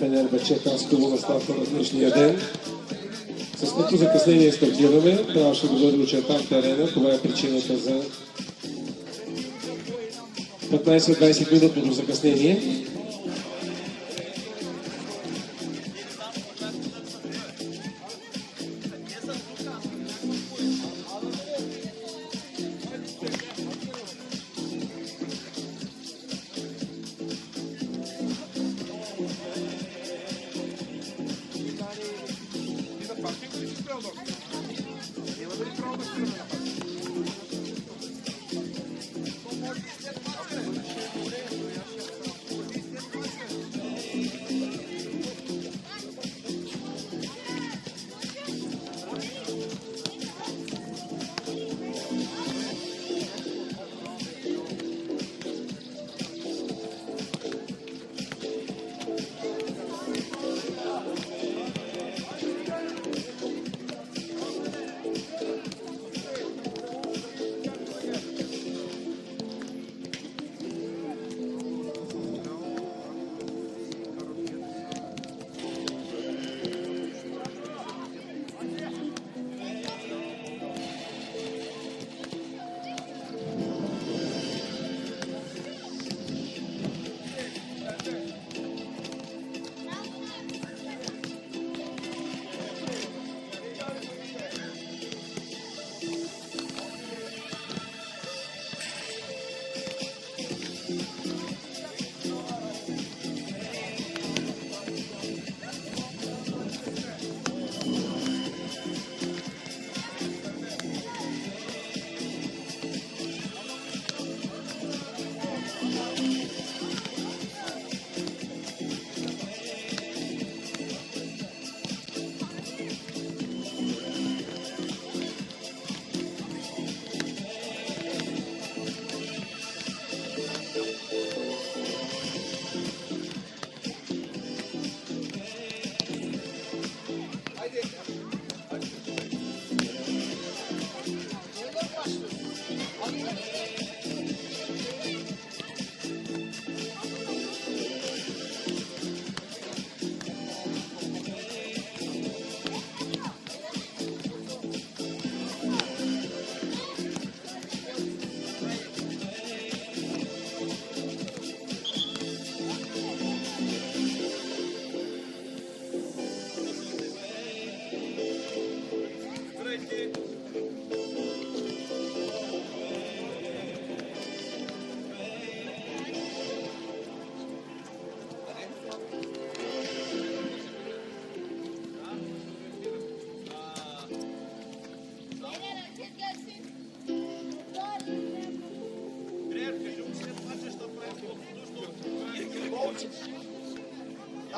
Фенербахче Хасково на старта на днешния ден. С малко закъснение стартираме. Трябваше да бъде очертан терена. Това е причината за 15-20 минутното закъснение.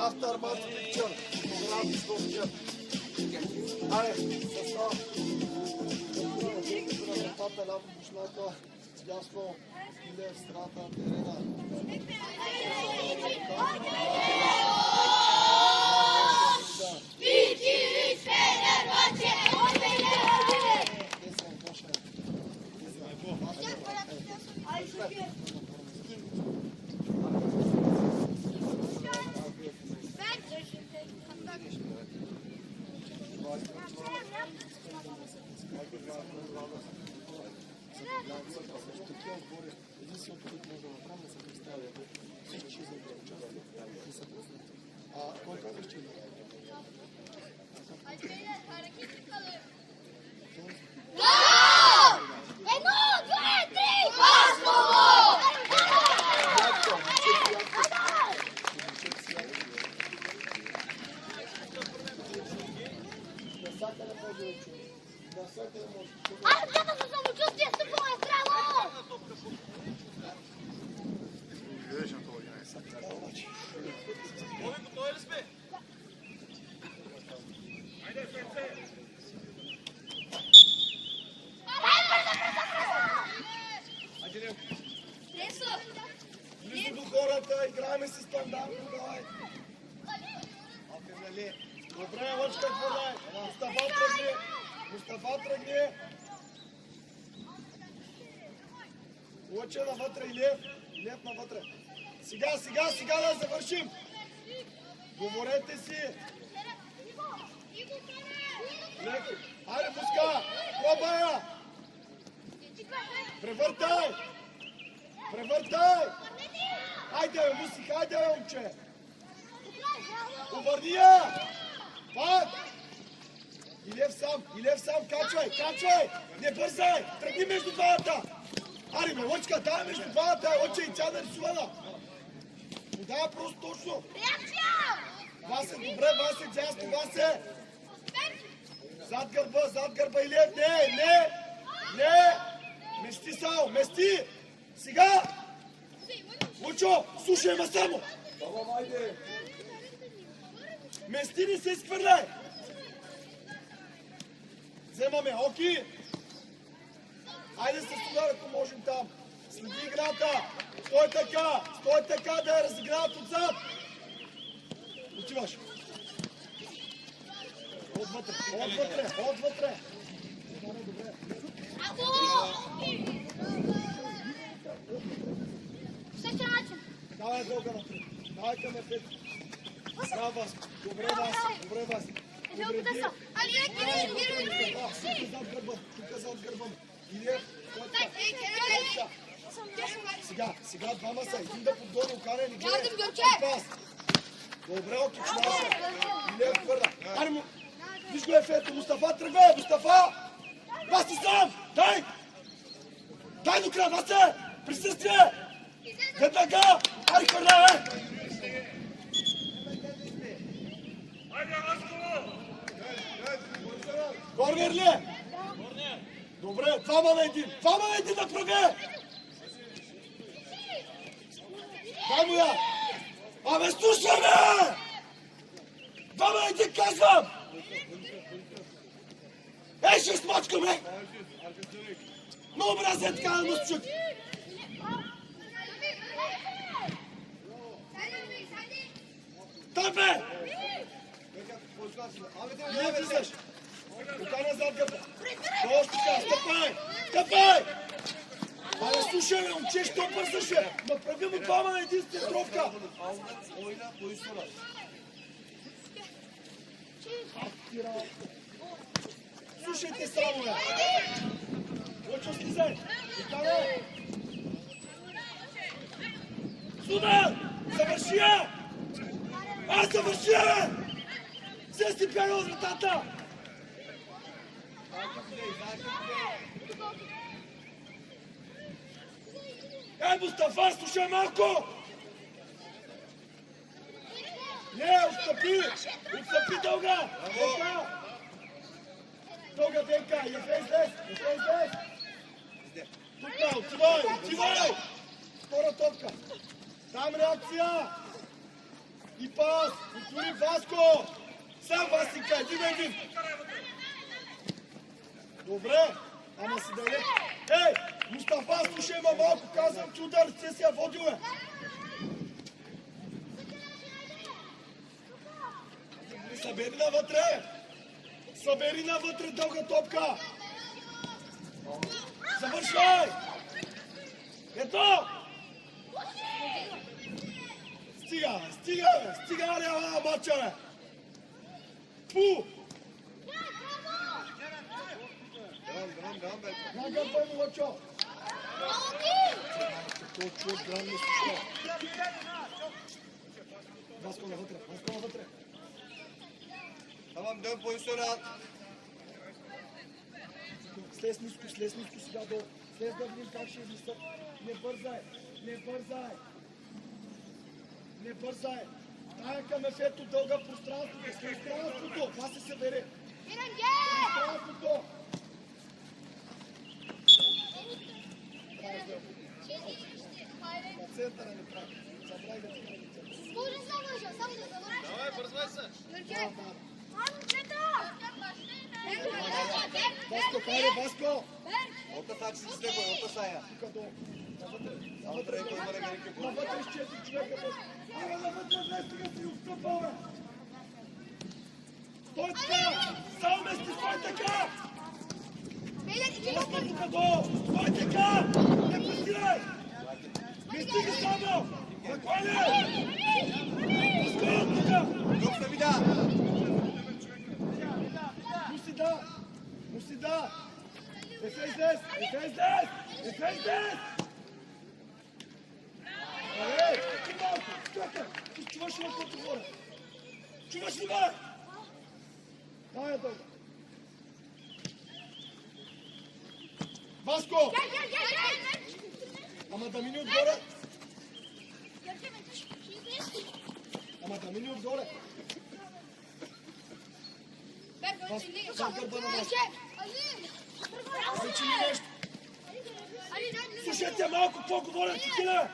After match picture. Хайде, състав. Нападна ляво душната, дясно Илев, страта, терена. Единственото, което може да направим, да се представя всички за да участват и са познати. А кой казваш, че е? Играем си стандартно, давай. Добре, лъчка, хвърляй. Мустафа тръгни. Лъча навътре и Лев навътре. Сега да завършим. Говорете си! Леко! Айде, пуска! Пробай я! Превъртай! Превъртай! Айде, бе, Мусик, айде, бе, момче! Обърни я! Пак! Илев сам, качвай, качвай! Не бързай! Тръгни между двамата! Ари, бе, Лъчка, дай между двамата! Лъче и тя нарисувана! Дай просто точно! Васе, добре, Васе, дясно, Васе! Зад гърба, Илев, не! Мести само, мести! Сега! Лъчо, слушай ме само! Мести, не се изхвърляй! Вземаме Оки! Айде се студа, ако можем там! Следи играта! Стой така, да я разиграват отзад! Отиваш! Отвътре! Давай дълга напред. Давай към ефект. Браво, Васко. Добре, Васко. Тук зад гърба. Илиев, сега двама са. Един да подгони окарен и гледай. Добре, Оки, чунаша. Илиев твърда. Аре му. Виж го ефекта. Мустафа тръгва. Мустафа! Васи сам! Дай! Дай до края, Васе! Присъствие! Веднага! Ари хвърля, Корнер ли? Добре, двама на един да прави! Дай му я! Абе, слушай ме! Двама на един казвам! Ей, ще смачкаме! Много мразя така да му счук! Дай бе! Не влизаш! Окана зад гърба! Точно така, стъпай! Абе, слушай ме, момче, що бързаш бе? Направи му двама на един центровка! Слушайте само, бе! Лъчо, слизай! Окана! Суда! Завърши я! Завърши я! Се си пяна от вратата! Ей, Мустафа, слушай малко! Не, отстъпи дълга! Дълга, Денка, Ефе излез! Тук, отивай! Втора топка! Там реакция! И пас! Отвори Васко! Сам Васика, един! Добре! Ама си даде! Ей! Мустафа, слушай ма малко, казвам, че ударите си я водил, бе! Събери навътре дълга топка! Завършвай! Ето! Стига, реала мача, бе! Пу! Нагърбай му, Лъчо! Той човек грам не слуша. Васко навътре. Tamam, dön pozisyona at. Слез ниско сега долу. Слез да видим как ще излистат. Не бързай. Тая към ефето дълга пространството. Това се събере. Пространството. На центъра не прави. Забрай да ти прави центъра. Давай, бързвай се. Васко, хайде, Васко! Ота так си с него, ота сая. Тука долу. Навътре е това регеники. Навътре с 4 човека. Ама навътре днес сега си отстъпал, бе! Стой така! Само стой така! Васко, тука долу! Стой така! Не пристирай! Не стиги само! Накланяй! Васко, тука! Ефес дес! Ефес дес! Ей, ти малко, чакай! Ти чуваш ли каквото говоря? Чуваш ли ме? Дай я дълга. Васко! Ама да мини отгоре! Ама да мини отгоре! За гърба на Васко! Причини нещо! Слушайте малко по-говорят такива!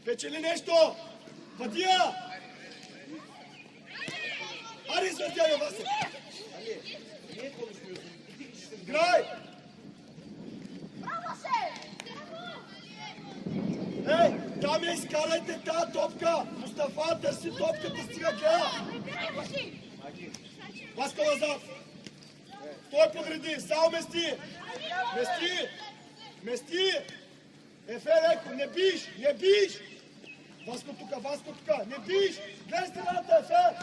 Печели нещо! Пътия! Ари извъртя, Васе! Играй! Ей, там я изкарайте тази топка! Мустафа, търси топката, стига гледа! Васка назад! Той подреди, само мести! Мести! Мести! Ефе, леко, не биш! Не биш! Васко тука, не биш! Гледай страната, Ефе!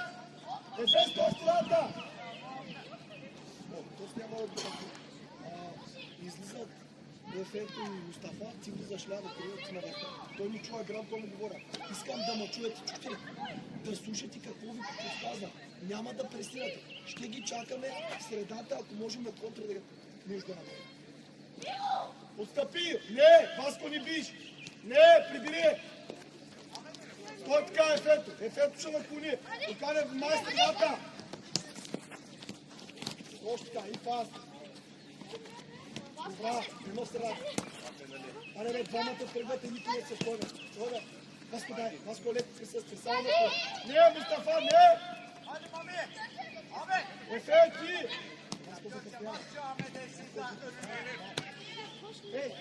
Ефе, стой страната! То няма да излизат Ефето и Мустафа, ти влизаш ляво, крилото на върха. Той ми чува грам, той му говоря. Искам да ме чуете, чухте ли? Да слушате какво ви подсказвам. Няма да пресирате. Ще ги чакаме в средата, ако можем на контра да между направим. Отстъпи! Не! Васко не биш! Не! Прибери! Той така Ефето! Ефето ще наклони! Оканя майстрата! Още така, и пас! Добра, едно сред. Аре, бе, двамата тръгвате, никой не се входя. Хода. Васко, дай. Васко, леко присъствие. Само на това. Не, Мустафа, не! Ефе, ти! Васко, закъснява. Ей,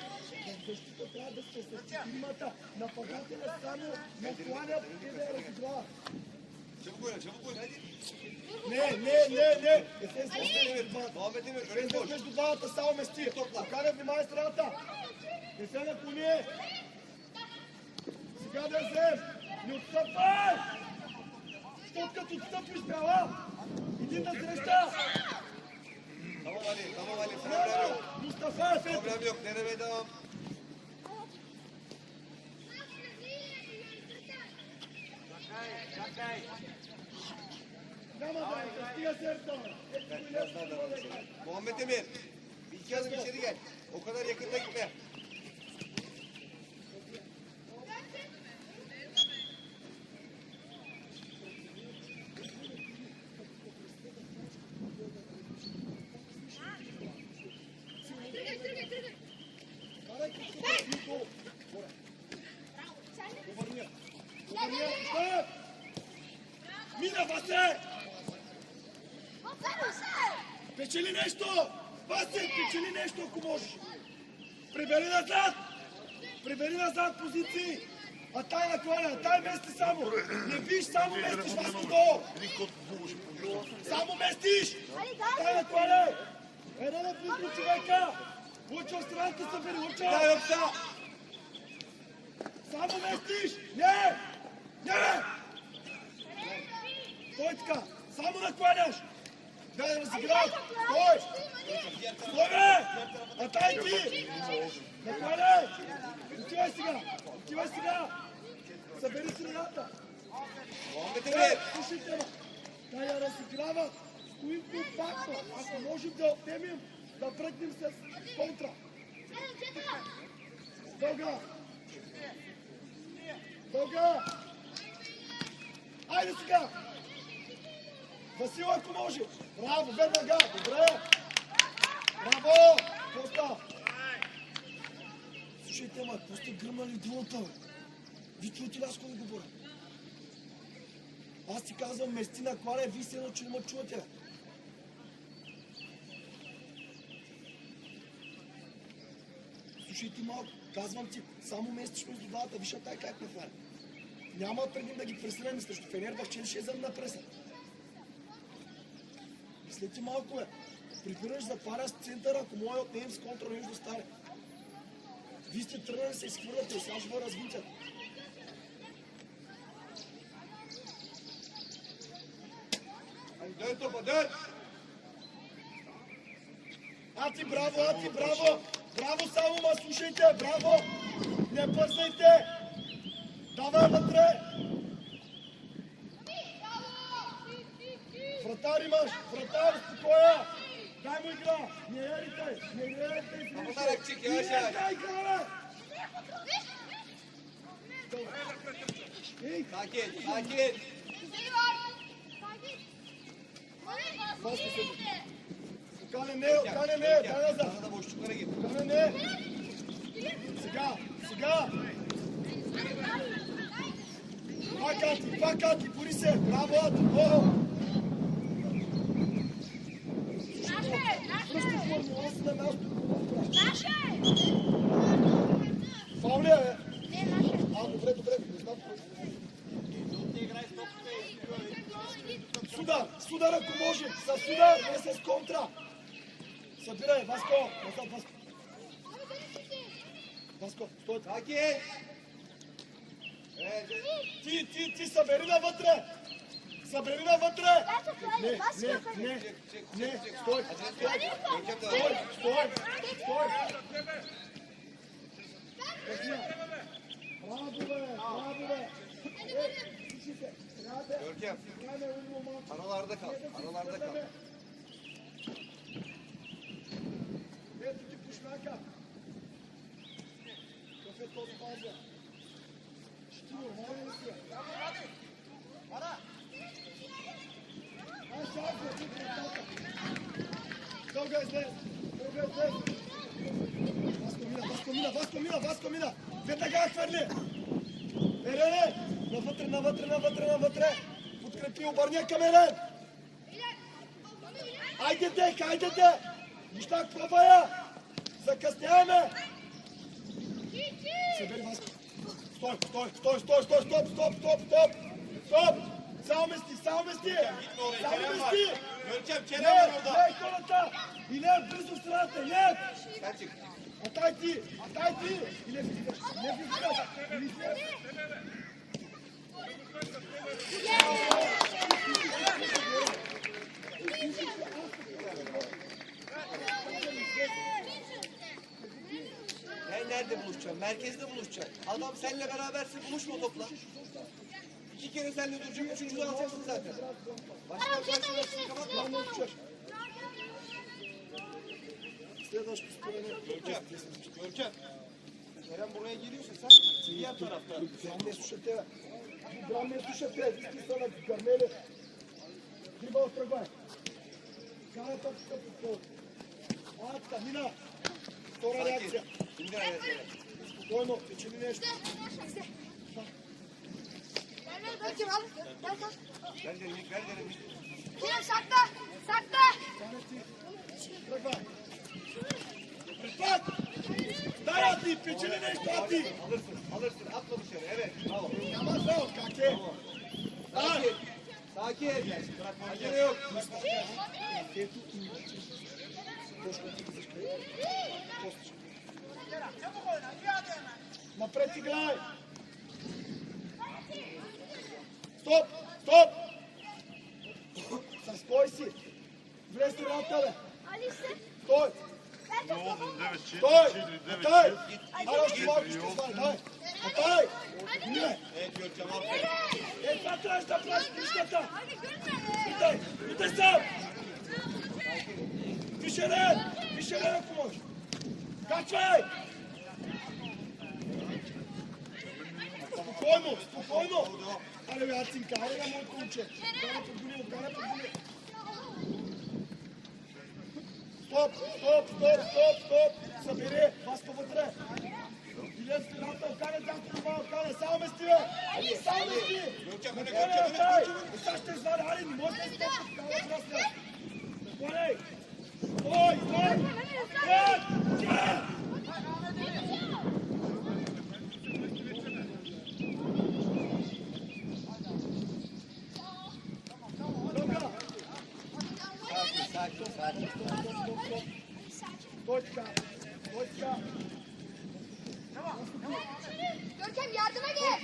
в защита трябва да се с четиримата. Нападателя само накланя и да я разиграва. Не! Ефе, между двамата само мести. Окаря, внимай страната. Ефе, наклони. Сега да я взем. Не отстъпвай! Защото като отстъпиш бяла, един да среща. Само вали, само време. Мустафа, Ефе. Само време, не ме давам. Няма да стига сърца. Muhammed Emir. Bir iki adım içeri gel. O kadar yakında gitme. Мина, Васе! Печели нещо! Васе, печели нещо, ако можеш! Прибери назад позиции! А тай накланя, тай мести само! Не биш, само местиш, Васко, долу! Само местиш! Тай накланя! Едно да пусни човека! Лучо от страната събери, Лучо! Дай опса! Само местиш! Не! Не! Стой така! Само накланяш! Дай да разиграй! Стой! Стой, бе! А тай ти! Накланяй! Отивай сега! Събери средата! Muhammed Emir. Слушайте, ма! Дай я разиграва! Стоим компактно! Ако можем да отнемем, да бръкнем с контра! Дълга! Айде сега! Васил, ако може! Браво, Бернага! Добре! Браво! Коста! Слушайте, ама, какво сте гръмнали двота? Ви чуете ли аз какво ви говоря? Аз ти казвам, мести на кланя, ви се едно, че не ме чувате. Слушайте малко, казвам ти, само местиш между двата, виж тай как ме хваля. Няма преди да ги пресираме срещу Фенербахче 6 на преса. Мислете малко, бе. Прибираш, затваряш центъра, ако може отнем с контра между старе. Вие сте тръгнали да се изхвърляте, сега ще ви развитят. Dön topa dön. Ати, браво, Ати, браво! Браво, само ма слушайте, браво! Не бързайте! Давай вътре! Вратар имаш, вратар, спокоя! Дай му игра! Не ерите, не ерите! Kapatarak çık yavaş yavaş. Дай игра, бе! Sakin sakin. Кане не, кане не, дай назад! Arada boşluklara gir. Кане не! Сега, сега! Пак Ати, бори се! Браво, Ати! О! Пръсти форму, аз на място. Фаул ли е, бе? Добре, добре, не знам кой. Судар, судар ако може, с судар, не с контра. Събирай, Васко, назад, Васко. Васко, стой. Sakin. Evet. Ти събери навътре. Събери навътре. Не, стой, стой, стой. Браво, бе. Görkem. Aralarda kal. Aralarda kal. Ето ти пушнака. Кафе тот пазя. Щиро, моля си. Дълга е след. Васко мина. Веднага хвърли. Ерене. Навътре. Подкрепи, обърня към Ерен. Айде, Нищак, пробая. Закъсняваме. Събери, Васко. Стой. Стоп. Само мести. Görkem Kerem var orada. Не, хората. Илер, близо в страната. Илер. Sen çık. Атай ти. Илер, не виждаш. Ben nerede buluşacağım? Merkezde buluşacağım. Adam seninle beraberse buluşma topla. 2 kere seninle duracak, 3. alacaksın zaten. Başka karşılaşmayı kapatma. Следващото спорене. Görkem. Kerem buraya geliyorsa sen diğer tarafta. Не слушате. Грам не слушате. Вижте са на гърмели. Дрибал тръгвай. Кара топка по пол. Атка, мина. Втора реакция. Şimdi nerede? Спокойно, печели нещо. Ver derim. Тръгвай. Пак! Дай, Ати, печели нещо, Ати. Alırsın. Atma dışarı. Evet. Bravo. Няма фаул, как е? Sakin. Sakin. Acele yok. Ето и точно ти виждаш къде. Костичка. Напред играй! Стоп! Състой си! Влез си рата, бе! Стой! Атай! Още малко ще звай, дай! Атай! Не! Evet Görkem aferin. Това трябваше да правиш нещата! Итай сам! Виж ред, ако може! Качвай! Спокойно! Аре бе, Ацинка, аре бе, моето момче! Кара под голи! Стоп! Събери! Васко вътре! Билет спирата, кане тяхто, кане! Само мести, бе! Само мести! Görkem öne Кане, Görkem атай! öne. Сега ще извади, аре, не може да стоп! Кане, красне! Спокойно! Стой! Sakin. Точка! Görkem yardıma gel.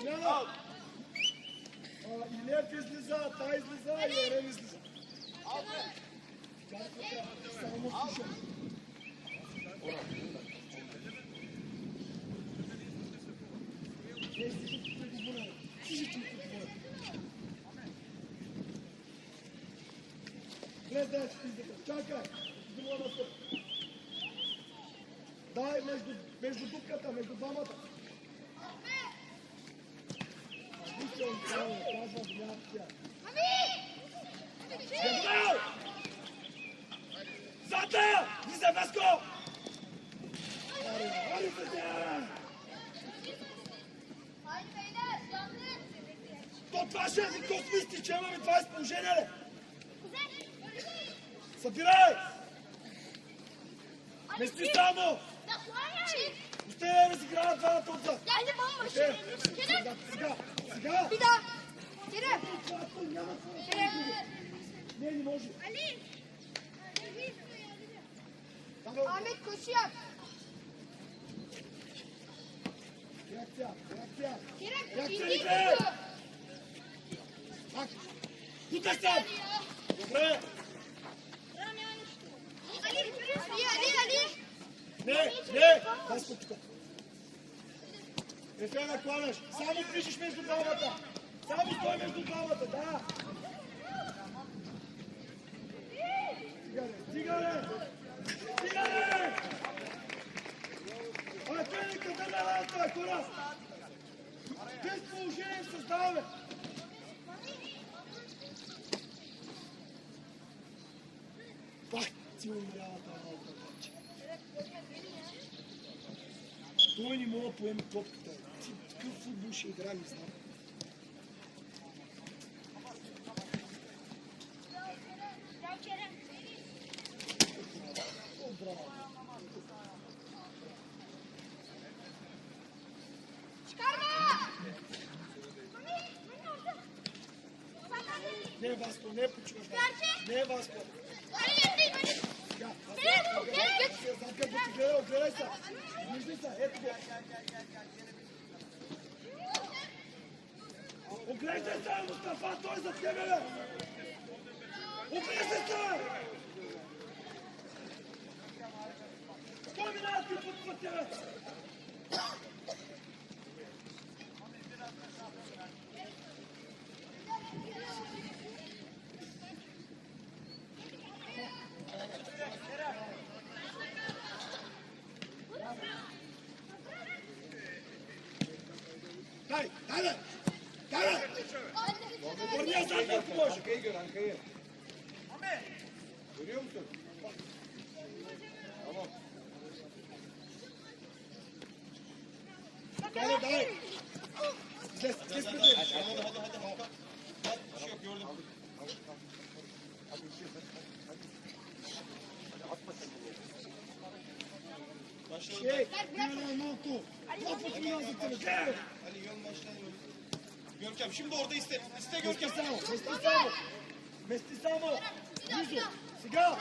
Sinan al! И лев излиза, та излиза, и орел излиза. Само слушай. Гледай, чакай. Дай между дупката, между двамата. Генерал! Зата! Лиза, Васко! Ари се тя! То това ще е космисти, че имаме това изположение, ли? Събирай! Мести само! Пустай да разиграват двамата отзад! Сега! Не може! Ahmet koşuyor. Реакция! Kerem Реакция, ciddi Иде! koşuyor. Пак! Тутай сам! Добре! Ali. Не! Васко тук! Не трябва да кланеш! Само движиш между двамата! Само стой между двамата, да! Стига! Ай, къде на лата, хора! Без положение създаваме! Пак ти умрява тази малка вече. Той не мога да поеме топката. Ти такъв футбол ще игра, не знам. О, браво! Не, Васко, не почуваш. Не, Васко. Задка да ти гледа, огледай се. Виждай се, ето го. Оглеждай се, Мустафа, той за тебе, бе. Оглеждай се! Той минава ти път тебе. Дай! Върния зад, ако може! Arkayı. Görüyor musun? Tamam. Дай! Излез преди! Hadi. Bir şey yok gördüm. Şey, böyle notu! Notu lazım sana, gel! Ali yön başlayalım. Görkem şimdi orada iste. İste Görkem. Мести само! Близо! Сега!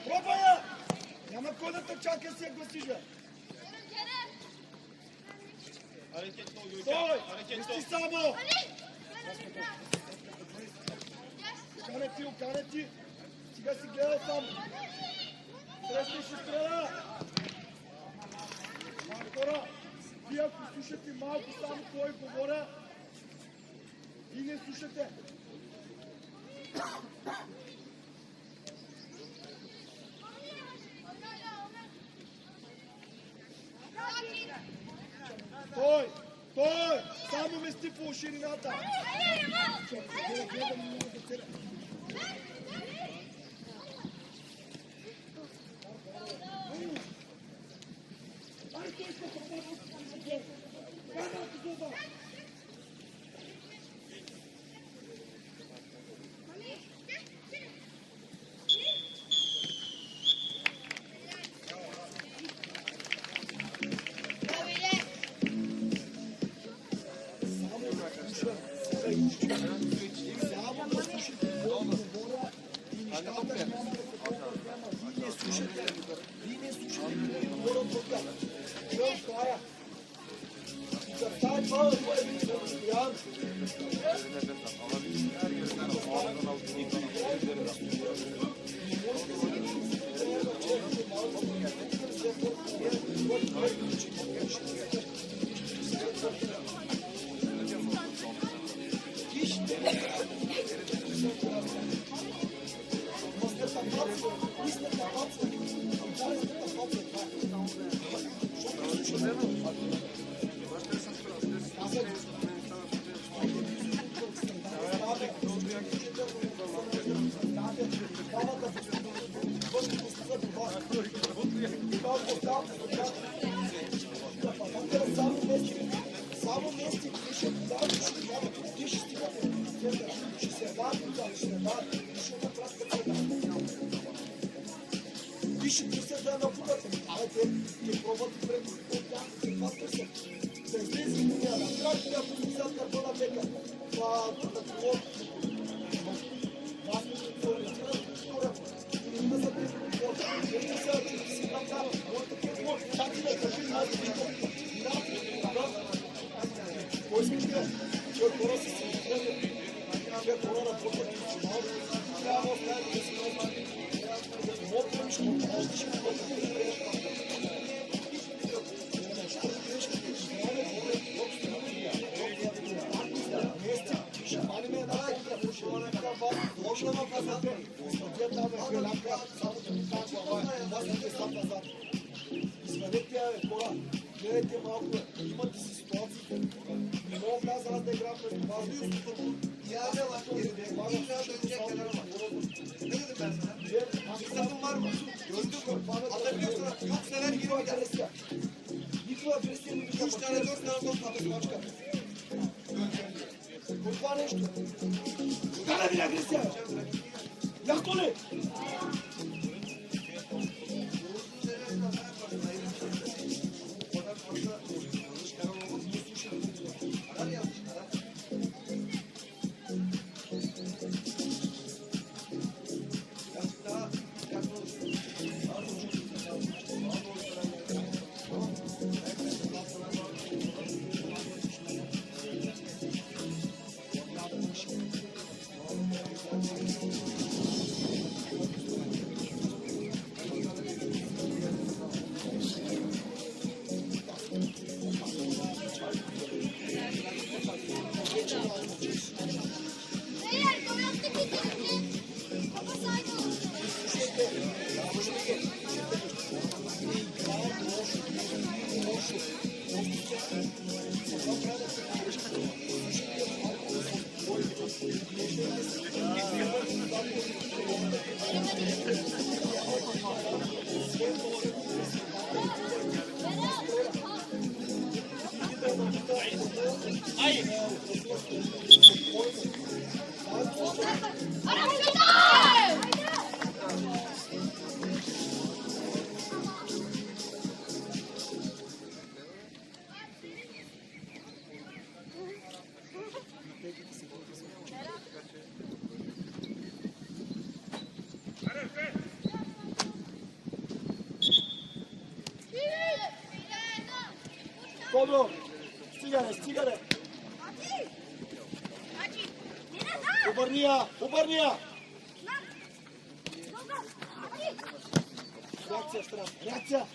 Пробая! Няма кой да те чака, си я гласиш, бе! Hareketli ol Görkem. Стой! Hareketli ol. Мести само! Кане ти! Сега си гледа сам! Срещай ще стреля! Хора, вие ако слушате малко само кой говоря и не слушате. Той! Само мести по ширината! Само вместе дишат, да, диши стигате. Ще се вадим, ще вадим, ще напраскате. Диши, ти се да напудате. Айде, ти пробвате пред това търсят. Да излезе и дуня, да трябва да подписат картона бека. Това да било. Вас не се ориентират в историята. И да са тези подпорта. Вижте се, че си там дава. Но такива може. Чакай да кажи, аз да видим. Кой искаш да? Кой хора си си изгледат? Кой хора работят и си малко? Трябва да оставя да си малко. Да си малко да мишко. Аз ще го бъде да живееш. Що да живееш? Знаме, моля, колко сте мести. Ще палим една райка. Ще имаме каба. Ложна ма казате. Статия там е беляка. Само да ми кажа глава. Аз не те сам назад. Извадете я, хора. Гледайте малко. Имате си ситуациите. Не мога каза аз да играм през това. Никаква агресия не вижда. Кой това нещо? Кара ви агресия? Яко ли? Dobro, стигаре. Обърния. Реакция.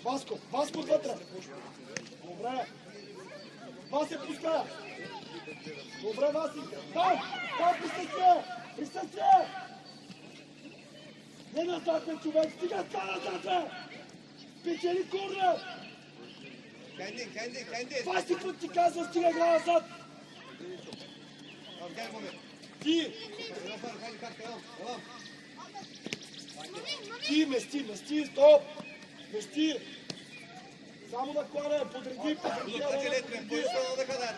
Васко вътре. Добре. Васи пуска. Добре, Васи. Там, присъствие. Не назад, човек, стига назад. Печели корнер! Kendi. Васи, какво ти казва, стига глава назад! Tamam gel Mehmet. Ти! Tamam. Ти, мести, стоп! Мести! Само да клане, подреди. Acele etme. Pozisyon alana kadar.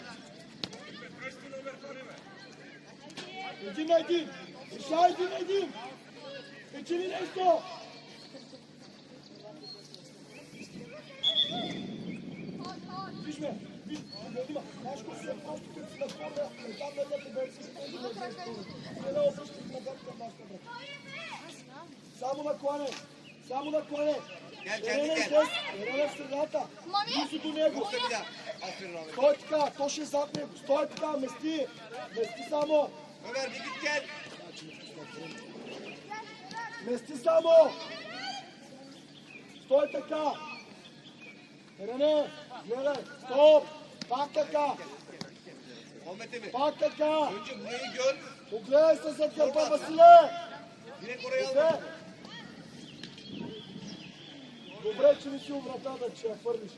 Един на един! Решай един на един! Печели нещо! Виж ме! Има! Знаеш какво си е просто като си на корда, там да дете бе си споди на жестове. Не да обръщаш назад към нашата брат. Само на клане! Ерене в средата! Близо до него! Стой така, то ще зад него! Стой така, мести само! Ömer bir git gel. Мести само! Стой така! Ерене, гледай! Стоп! Пак така! Muhammed Emir. Пак така! Önce burayı gör. Огледай се зад гърба, Василе! Direkt oraya Добре. al. Добре, че не си вратата, че я фърлиш.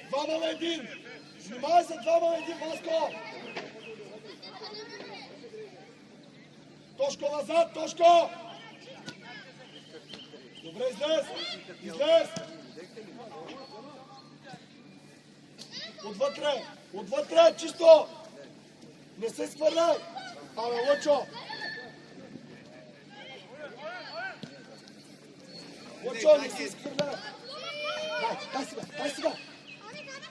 Двама на един! Внимай се, двама на един, Васко! Тошко назад, Тошко! Добре, излез! Излез! Отвътре! Отвътре, чисто! Не се сквърляй! Абе, Лъчо! Лъчо, не се сквърляй! Дай сега, дай сега!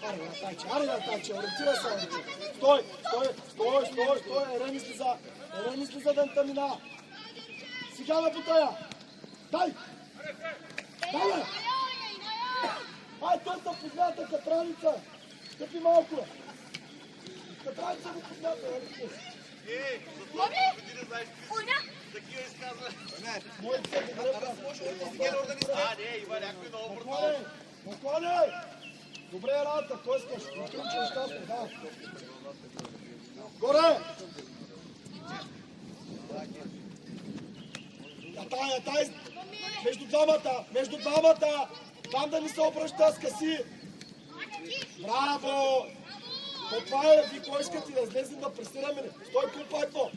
Аре, Натайче, аре, Натайче, ориентирай се, Лъчо! Стой, стой, стой, стой, стой! Ерен излиза! Ерен излиза да не мина! Сега на бутая! Дай! Дай, бе! Ай, той са познята катраница! Стъпи малко! Катраница го познята, моите се Наклоняй! Добре е работа, кой искаш? Отрича нещата, да. Горе! Тай, между двамата! Там да ни се обръща, скъси! Браво! Това е, ви кой искате да излезем да пресираме ли? Стой, компайтно!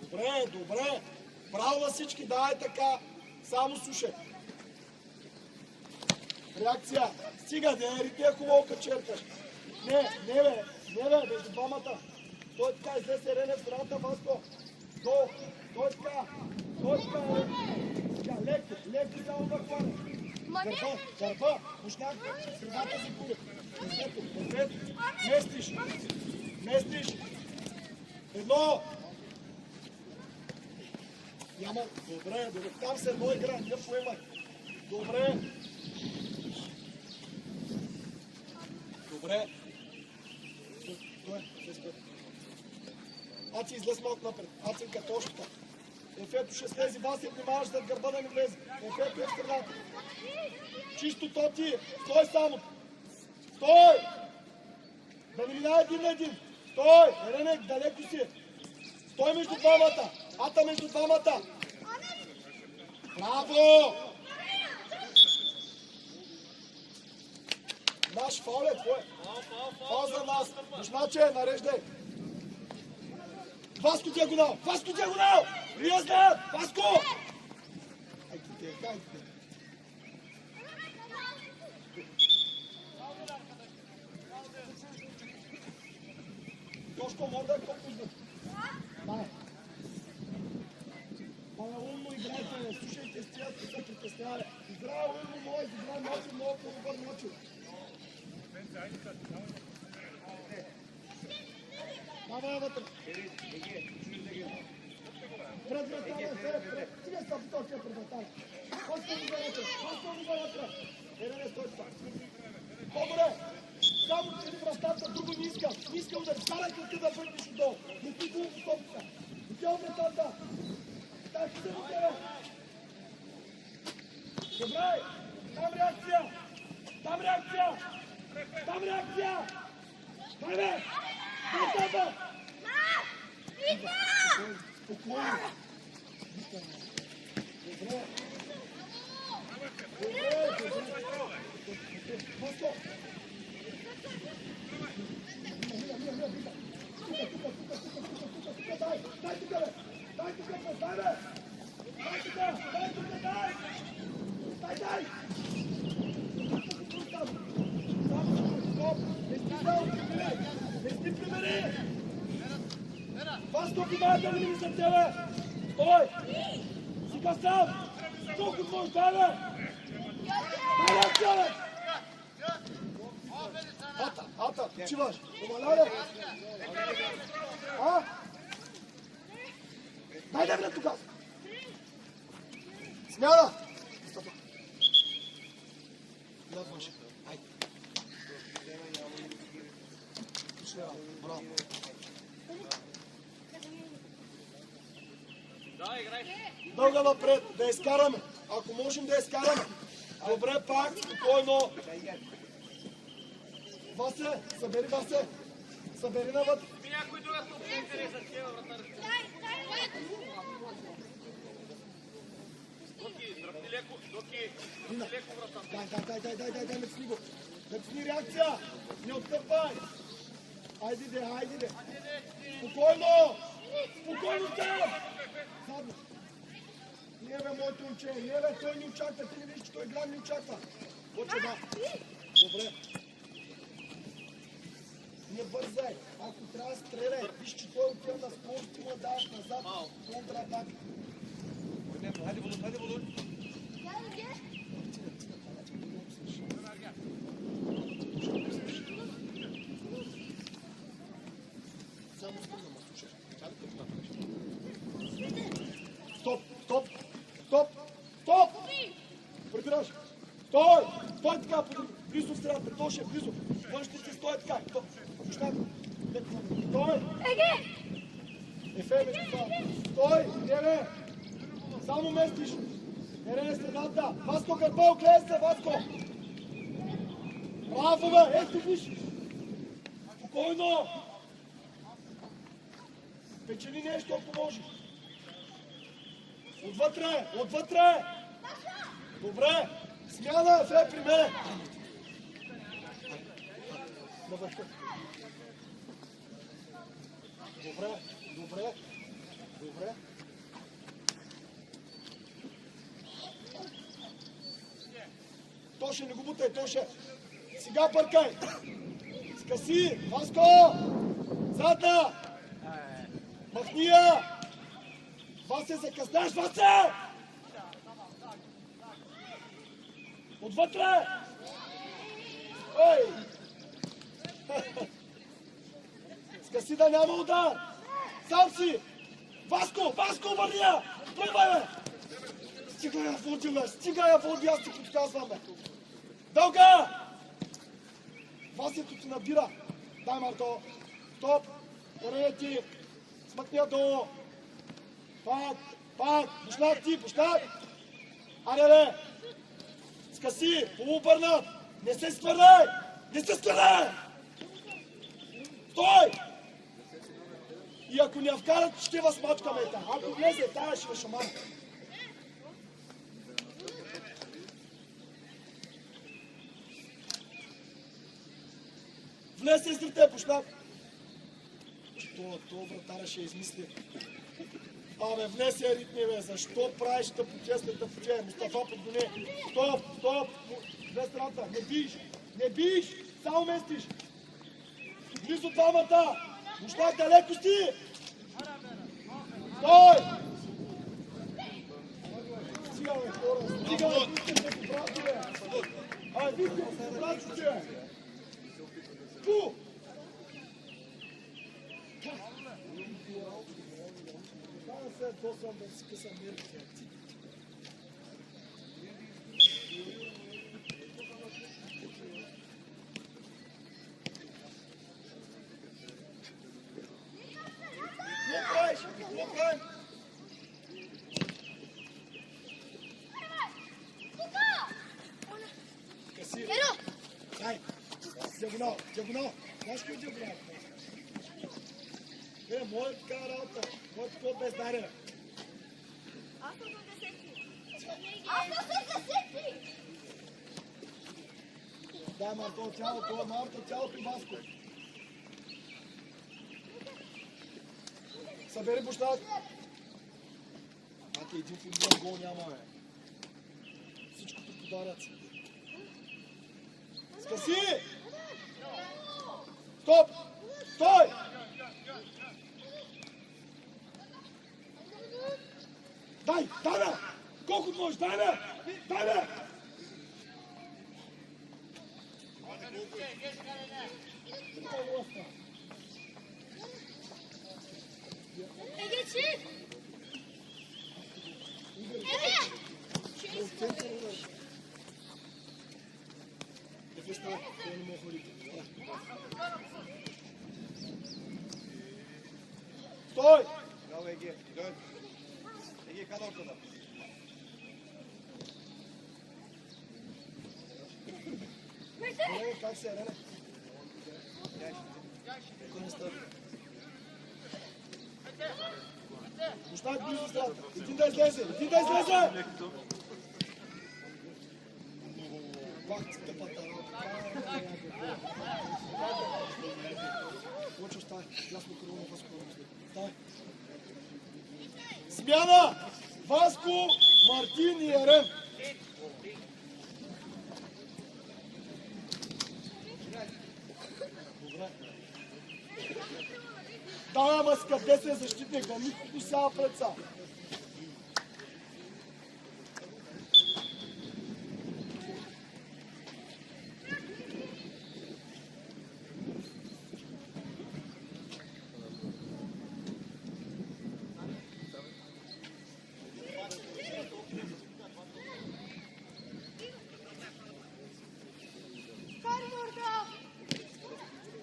Добре, добре! Браво на всички, давай така! Само слушай! Реакция! Стига, да рите е хубаво качеркаш! Не, между двамата! Той така, излез Ерене в страната, Васко! Той така! Сега, леко само да хване! Гърба, пушнак, средата си пули! Ответ, местиш! Едно! Няма, добре, там се едно игра, не поемай! Добре! Аци, излез малко напред. Ацинка, точно така. Ефето ще слези, Васи, внимаваш зад гърба да не влезе. Ефето е в страната. Чисто Тоти, стой само. Стой! Да не минава един на един. Стой! Еренек, далеко си. Стой между двамата. Ата между двамата. Браво! Наш фаул е твой. Фаул за нас. Бушначе, нареждай. Васко диагонал! Вие знаят! Васко! Дайте. Тошко, може да е по-пуснат. Дай. Умно играйте, слушайте с тия, се притеснявали. Играе умно, много изиграе много по-добър начин. Давай вътре. Пред вратата, стига са в точка пред вратата. Хваща го вътре. Ерене, стой така. По-добре. Само преди вратата, друго не искам. Не искам да карайте ти да върнеш отдолу. Не ти го стопка. Отдел вратата. Дай се до тебе. Добре. Там реакция. Дай бе. Вратата. Спокойно. Васко. Дай тук, бе. Не примери! Васко, внимай да не ми за тебе! Стой! Сега сам! Колко твой дай, бе! Дай реакция, бе! Ата, чиваш! Умаляй, бе! Дай да влез тук! Смяна! Ядваш! Айде! Браво! Дълга напред, да изкараме. Ако можем да изкараме. Добре, пак, спокойно. Васе, събери Васе. Събери навътре. Някой друга се интереса, че е вратар. Дай, мецни го. Мецни реакция. Не отстъпвай. Хайде. Спокойно. Спокойно там. Задно. Не бе, моето момче. Не бе, той ни очаква. Ти не виж, че той глад ни очаква. Оче, да. Добре. Не бързай. Ако трябва да стреляй. Виж, че той отива на скорост, ти му даваш назад. Контратак. Хайде, Володь. Стоп! Прибираш! Стой така, близо в средата, Тоше, близо. Външните си стой така. Стой! Ефе, между това. Стой! Не! Само местиш. Не, средата. Васко, Карпел, гледай се, Васко! Браво, бе! Ето, виж! Спокойно! Печели нещо, ако може. Отвътре! Добре! Смяна, Ефе, при мене! Добре. Тоше, не го бутай, Тоше! Сега бъркай! Скъси! Васко! Задна! Махни я! Васе, закъснеш, Васе! Отвътре! Ой! Скъси да няма удар! Сам си! Васко, върни я! Пробвай, бе! Стига я води, аз ти подказвам, бе! Дълга! Васето ти набира! Дай, Марко! Стоп!Орети! Смъкни я долу! Пак! Бушнак! Аре, бе! Скъси! Полуобърнат! Не се сквърдай! Стой! И ако не я вкарат, ще възмачкаме. Ако влезе, тая ще шаман. Влез излите, Бушнак! Това вратаря ще измисли. Абе, внесе ритми, бе, защо правиш тъпотия след тъпотия? Мустафа подгони. Стоп! Две страната, не биш, само местиш. Близо двамата. Бушнак, далеко си. Стой! Стига, бе, хора, вижте се, брати, бе. Вижте се, братче. Ту! Да си късам мерките. Какво правиш? Къси. Дай. Диагонал. Знаеш кой е диагонал? Моят така работа. Моят такова без даря. Аз съм за десети! Дай, Марто, тялото, Васко. Събери Бушнак. Един футбол гол няма, бе. Всичкото подарят. Скъси! Стоп! Стой! Дай, бе! Колкото можеш, дай, бе! Geçin! Стой! Браво, Еге. Дön. Ege kal ortada. Ерене, как се, Ерене? Пущак близо страта. Един да излезе, един да излезе! Пак тъпата работа. Почваш тай, ясно кръвно Васко. Тай. Смяна! Васко, Мартин и Ерен. Да, ама с къде се е защитник? Във никото сега пред са.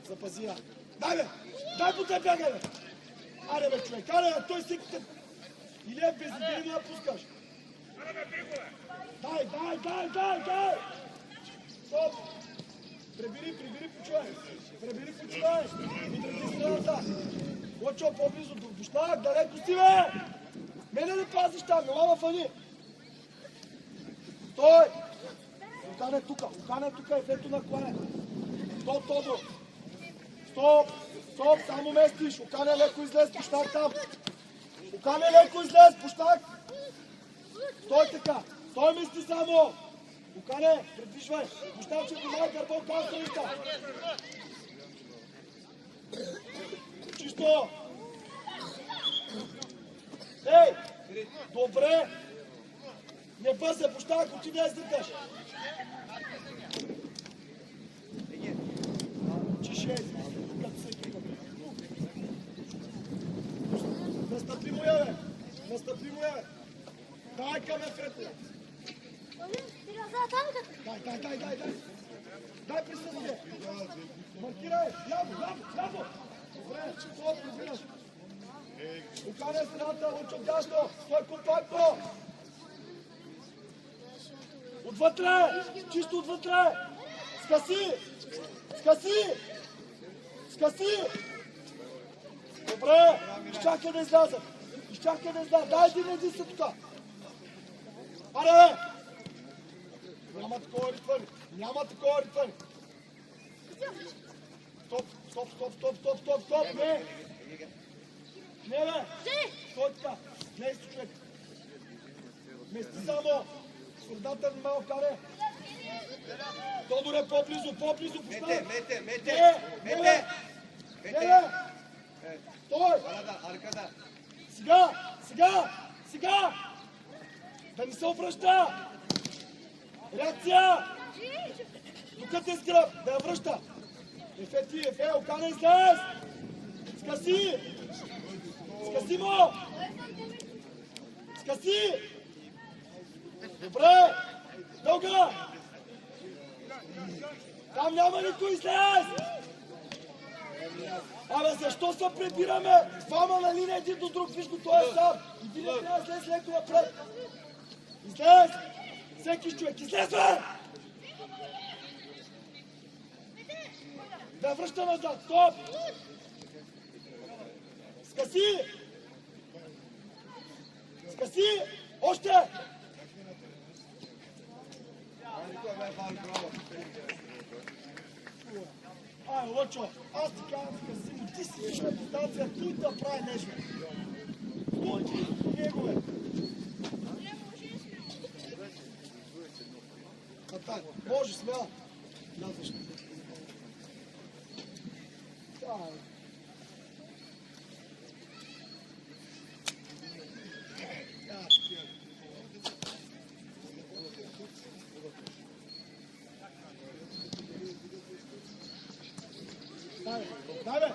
Запази я. Дай бе! Дай по теб бягай бе! Аре бе човек, аре бе, той си... Или е без идеи да я пускаш. Дай! Стоп! Прибери по човек! Прибери по човек! И тръгни страната! Очо по-близо до Бушнак, далеко си бе! Мене ли пазиш там, ела фани! Стой! Окане тука, ефекто на клане! Стоп, Тодро! Стоп! Само местиш! Окане леко излез, Бушнак там! Окане леко излез, Бушнак! Стой така! Стой мести само! Окане, предвижвай! Бушнак ще помага карбон калстрика! Чисто! Ей! Добре! Не бързай, Бушнак, отиди да издърташ! Чише! Настъпи му я, бе! Дай към ефрето! Дай присъда! Маркирай! Ляво! Добре, това прибираш! Оканя страната, лучо дясно! Стой компактно! Отвътре! Чисто отвътре! Скъси! Добре! Изчакай да излязат! Дай един са тука! Аре! Няма такова ритване! Стоп! Не бе! Стой така! Мести човек! Мести само! Средата внимава, каре! Тодоре, по-близо! Мете! Стой! Аркада! Сега! Да не се обръща! Реакция! Тук те сгръб, да я връща! Ефе, окана излез! Скъси му! Добре! Дълга! Там няма никой излез! Абе, защо се прибираме? Двама на линия един до друг, виж го, той е сам. Иди не трябва да излез леко напред. Излез! Всеки човек, излез, бе! Да връща назад, стоп! Скъси! Още! Ай, Лъчо, аз ти казвам, Касимо, ти си виж на дистанция, той да прави нещо. Той негове. Атай, може, смяла. Назваш. Ай. Дай бе!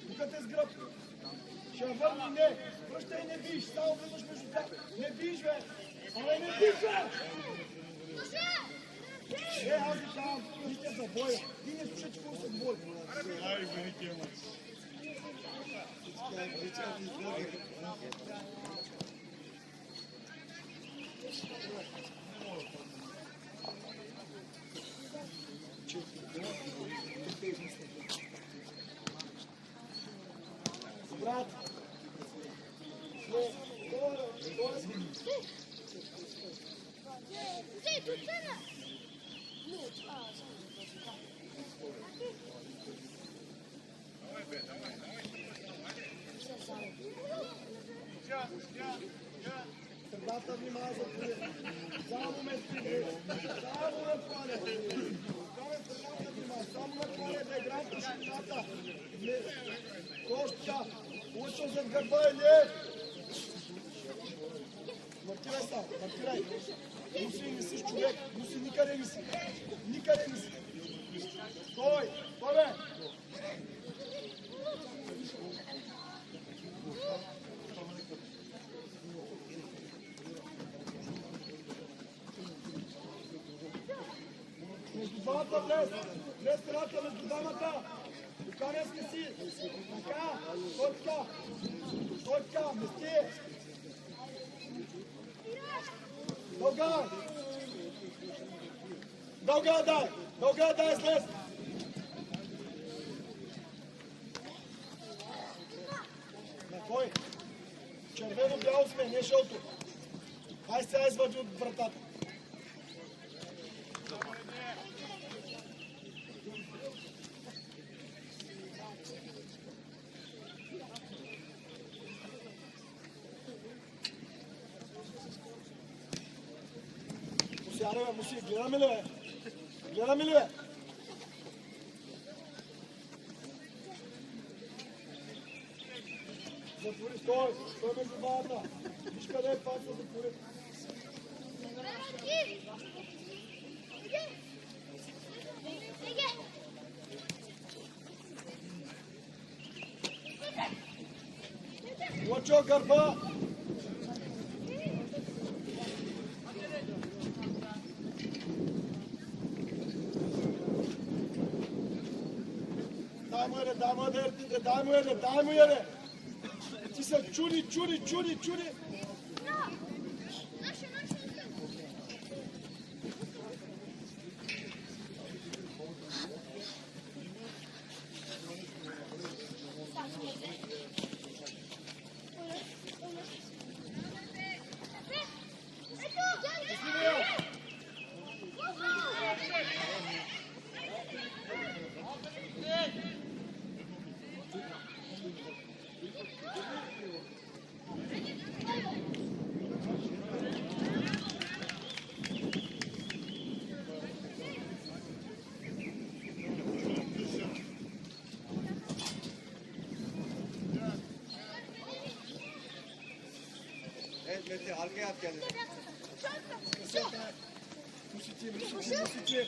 Тук те сгръб! Ще я върни, не! Връщай, не биш! Само веднъж между тях! Не биш, бе! Абе, не биш, бе! Аз ви давам, вижте за боя! Ти не слушай, че какво се бой! Ай, великия мъж! Kuzey tutsana. Средата внимава за поле. Само ме стигне. Само на поле. Средата внимава. Само на поле да играем по ширината. Костя. Лучо зад гърба или? Маркирай са. Маркирай. Муси, не си човек. Муси, никъде не си. Никъде не си. Стой. Стой, бе. Между двамата влез. Влез страната между двамата. Доканеска си. Така. Точка. Точка. Мести. Дълга. Дълга дай. Дълга дай слез. На кой? Червено-бяло сме, не жълто. Ай сега извади от вратата. Аре, бе, Муси, гледаме ли, бе? Гледаме ли, бе? Затвори, стой! Стой между двамата! Виж къде е паса, затвори! Лъчо, гърба! Дай му еде! Ти се чуди! Evet Mete arkaya at kendini. Мусичи!